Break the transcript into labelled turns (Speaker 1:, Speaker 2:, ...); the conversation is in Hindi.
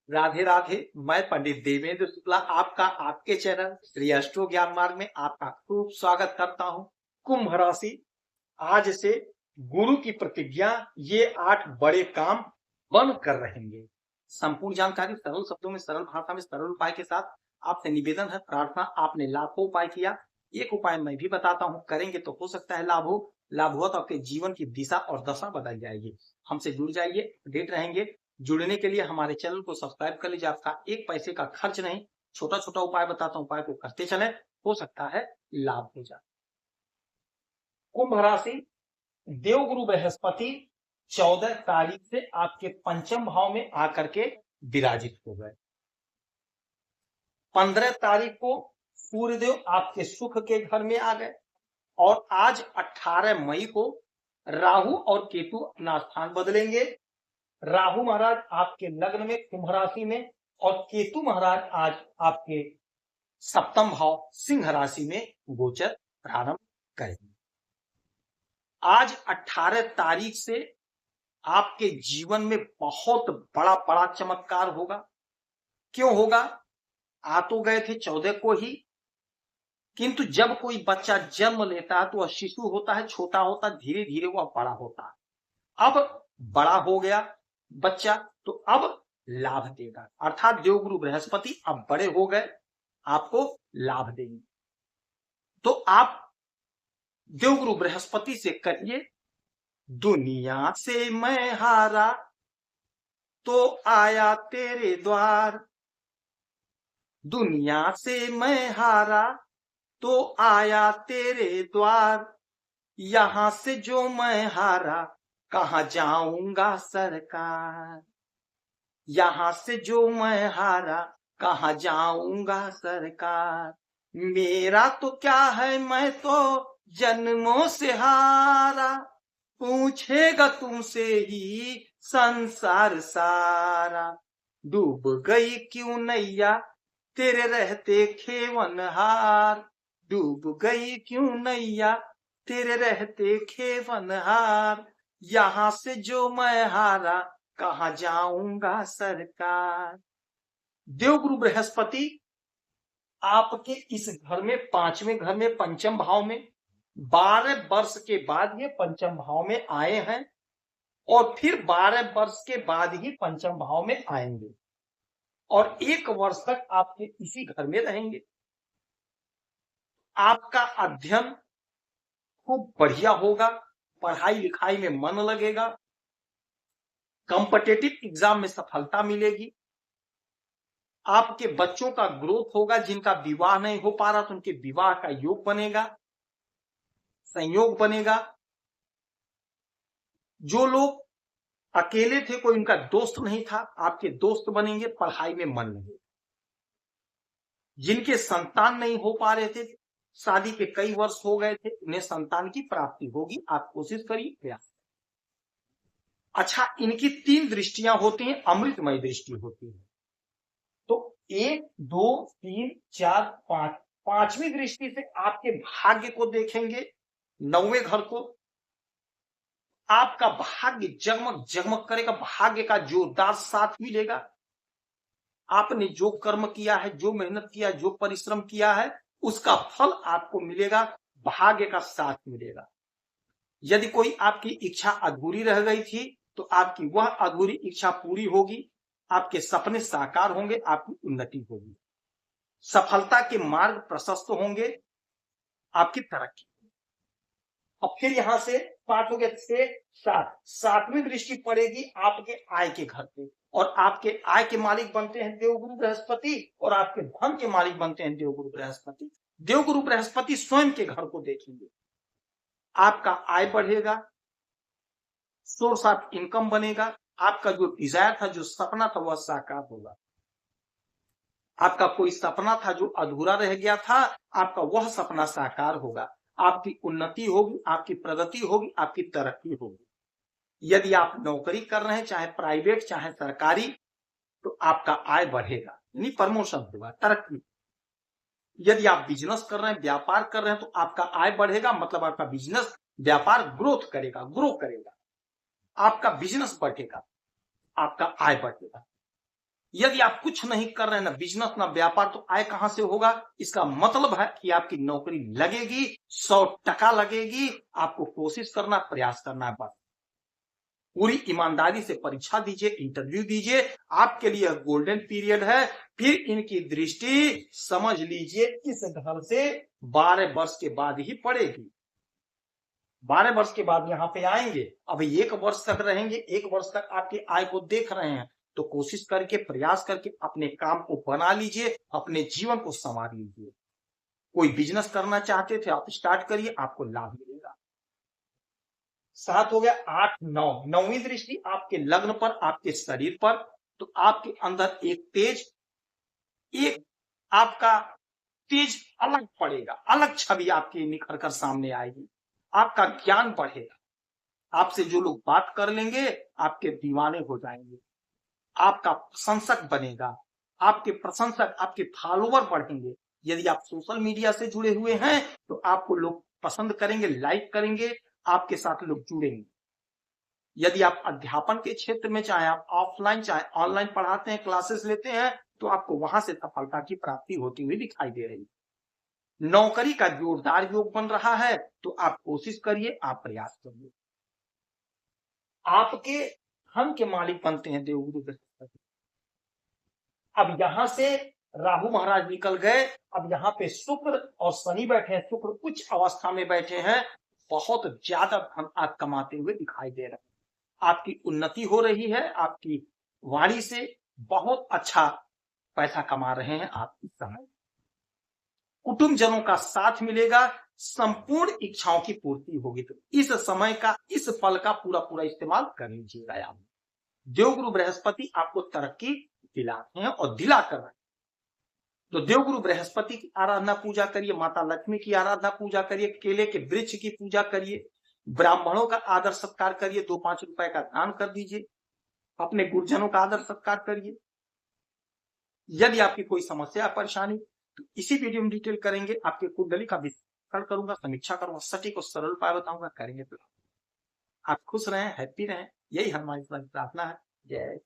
Speaker 1: राधे राधे। मैं पंडित देवेंद्र शुक्ला आपका आपके चैनल श्री अष्टो ज्ञान मार्ग में आपका खूब स्वागत करता हूं। कुंभ राशि, आज से गुरु की प्रतिज्ञा, ये 8 बड़े काम बन कर रहेंगे। संपूर्ण जानकारी सरल शब्दों में, सरल भाषा में, सरल उपाय के साथ आपसे निवेदन है, प्रार्थना। आपने लाखों उपाय किया, एक उपाय मैं भी बताता हूं, करेंगे तो हो सकता है लाभ हो। लाभ हुआ तो आपके जीवन की दिशा और दशा बदल जाएगी। हमसे जुड़ जाइए, अपडेट रहेंगे। जुड़ने के लिए हमारे चैनल को सब्सक्राइब कर लीजिए, आपका एक पैसे का खर्च नहीं। छोटा छोटा उपाय बताता हूं, उपाय को करते चले, हो सकता है लाभ हो जाए। कुंभ राशि, देवगुरु बृहस्पति 14 तारीख से आपके पंचम भाव में आकर के विराजित हो गए। 15 तारीख को सूर्यदेव आपके सुख के घर में आ गए और आज 18 मई को राहु और केतु अपना स्थान बदलेंगे। राहु महाराज आपके लग्न में कुंभ राशि में और केतु महाराज आज आपके सप्तम भाव सिंह राशि में गोचर प्रारंभ करेंगे। आज 18 तारीख से आपके जीवन में बहुत बड़ा बड़ा चमत्कार होगा। क्यों होगा? आ तो गए थे 14 को ही, किंतु जब कोई बच्चा जन्म लेता है तो वह शिशु होता है, छोटा होता है, धीरे धीरे वह बड़ा होता है। अब बड़ा हो गया बच्चा तो अब लाभ देगा, अर्थात देवगुरु बृहस्पति अब बड़े हो गए, आपको लाभ देंगे। तो आप देवगुरु बृहस्पति से कहिए, दुनिया से मैं हारा तो आया तेरे द्वार, दुनिया से मैं हारा तो आया तेरे द्वार, यहां से जो मैं हारा कहां जाऊंगा सरकार, यहां से जो मैं हारा कहां जाऊंगा सरकार, मेरा तो क्या है मैं तो जन्मों से हारा, पूछेगा तुमसे ही संसार सारा, डूब गई क्यों नैया तेरे रहते खेवनहार, डूब गई क्यों नैया तेरे रहते खेवनहार, यहां से जो मैं हारा कहां जाऊंगा सरकार। देवगुरु बृहस्पति आपके इस घर में, 5वें घर में, पंचम भाव में 12 वर्ष के बाद ये पंचम भाव में आए हैं और फिर 12 वर्ष के बाद ही पंचम भाव में आएंगे और 1 वर्ष तक आपके इसी घर में रहेंगे। आपका अध्ययन खूब बढ़िया होगा, पढ़ाई लिखाई में मन लगेगा, कॉम्पिटिटिव एग्जाम में सफलता मिलेगी, आपके बच्चों का ग्रोथ होगा, जिनका विवाह नहीं हो पा रहा तो उनके विवाह का योग बनेगा, संयोग बनेगा। जो लोग अकेले थे, कोई उनका दोस्त नहीं था, आपके दोस्त बनेंगे, पढ़ाई में मन लगेगा। जिनके संतान नहीं हो पा रहे थे, शादी के कई वर्ष हो गए थे, उन्हें संतान की प्राप्ति होगी। आप कोशिश करिए, प्रयास। अच्छा, इनकी 3 दृष्टियां होती हैं, अमृतमय दृष्टि होती है। तो 1, 2, 3, 4, 5, 5वीं दृष्टि से आपके भाग्य को देखेंगे, 9वें घर को। आपका भाग्य जगमग जगमग करेगा, भाग्य का जोरदार साथ मिलेगा। आपने जो कर्म किया है, जो मेहनत किया है, जो परिश्रम किया है, उसका फल आपको मिलेगा, भाग्य का साथ मिलेगा। यदि कोई आपकी इच्छा अधूरी रह गई थी तो आपकी वह अधूरी इच्छा पूरी होगी, आपके सपने साकार होंगे, आपकी उन्नति होगी, सफलता के मार्ग प्रशस्त होंगे, आपकी तरक्की। अब फिर यहां से 5 हो गया, 6, 7, 7वीं दृष्टि पड़ेगी आपके आय के घर पे और आपके आय के मालिक बनते हैं देवगुरु बृहस्पति और आपके धन के मालिक बनते हैं देवगुरु बृहस्पति। देवगुरु बृहस्पति स्वयं के घर को देखेंगे, आपका आय बढ़ेगा, सोर्स ऑफ इनकम बनेगा, आपका जो डिजायर था, जो सपना था, वह साकार होगा। आपका कोई सपना था जो अधूरा रह गया था, आपका वह सपना साकार होगा, आपकी उन्नति होगी, आपकी प्रगति होगी, आपकी तरक्की होगी। यदि आप नौकरी कर रहे हैं, चाहे प्राइवेट चाहे सरकारी, तो आपका आय बढ़ेगा, यानी प्रमोशन होगा, तरक्की। यदि आप बिजनेस कर रहे हैं, व्यापार कर रहे हैं, तो आपका आय बढ़ेगा, मतलब आपका बिजनेस, व्यापार ग्रोथ करेगा, ग्रो करेगा, आपका बिजनेस बढ़ेगा, आपका आय बढ़ेगा। यदि आप कुछ नहीं कर रहे हैं, ना बिजनेस ना व्यापार, तो आय कहां से होगा? इसका मतलब है कि आपकी नौकरी लगेगी, 100% लगेगी। आपको कोशिश करना, प्रयास करना है, बस पूरी ईमानदारी से परीक्षा दीजिए, इंटरव्यू दीजिए। आपके लिए गोल्डन पीरियड है। फिर इनकी दृष्टि समझ लीजिए इस घर से 12 वर्ष के बाद ही पड़ेगी। 12 वर्ष के बाद यहाँ पे आएंगे। अब 1 वर्ष तक रहेंगे, 1 वर्ष तक आपकी आय को देख रहे हैं, तो कोशिश करके, प्रयास करके अपने काम को बना लीजिए, अपने जीवन को संवार लीजिए। कोई बिजनेस करना चाहते थे, आप स्टार्ट करिए, आपको लाभ मिलेगा। 7 हो गया। 8, 9, 9वीं दृष्टि आपके लग्न पर, आपके शरीर पर। तो आपके अंदर एक आपका तेज अलग पड़ेगा, अलग छवि आपकी निखर कर सामने आएगी। आपका ज्ञान बढ़ेगा। आपसे जो लोग बात कर लेंगे, आपके दीवाने हो जाएंगे। आपका प्रशंसक बनेगा। आपके प्रशंसक, आपके फॉलोवर बढ़ेंगे। यदि आप सोशल मीडिया से जुड़े हुए हैं, तो आपको लोग पसंद करेंगे, लाइक करेंगे, आपके साथ लोग जुड़ेंगे। यदि आप अध्यापन के क्षेत्र में, चाहे आप ऑफलाइन चाहे ऑनलाइन पढ़ाते हैं, क्लासेस लेते हैं, तो आपको वहां से सफलता की प्राप्ति होती हुई दिखाई दे रही है। नौकरी का जोरदार योग बन रहा है, तो आप कोशिश करिए, आप प्रयास करिए। आपके धन के मालिक बनते हैं देवगुरु बृहस्पति। अब यहां से राहु महाराज निकल गए। अब यहाँ पे शुक्र और शनि बैठे हैं। शुक्र उच्च अवस्था में बैठे हैं। बहुत ज्यादा धन आप कमाते हुए दिखाई दे रहे हैं। आपकी उन्नति हो रही है। आपकी वाणी से बहुत अच्छा पैसा कमा रहे हैं आप इस समय। कुटुंब जनों का साथ मिलेगा। संपूर्ण इच्छाओं की पूर्ति होगी। तो इस समय का, इस पल का पूरा इस्तेमाल कर लीजिएगा। आप देवगुरु बृहस्पति आपको तरक्की दिलाते हैं और दिला कर रहे हैं। तो देवगुरु बृहस्पति की आराधना पूजा करिए, माता लक्ष्मी की आराधना पूजा करिए, केले के वृक्ष की पूजा करिए, ब्राह्मणों का आदर सत्कार करिए, 2-5 रुपए का दान कर दीजिए, अपने गुरुजनों का आदर सत्कार करिए। यदि आपकी कोई समस्या परेशानी, तो इसी वीडियो में डिटेल करेंगे। आपके कुंडली का विश्लेषण करूंगा, समीक्षा करूंगा, सटीक और सरल उपाय बताऊंगा। करेंगे तो आप खुश रहें, हैप्पी रहें। यही हमारी प्रार्थना है। जय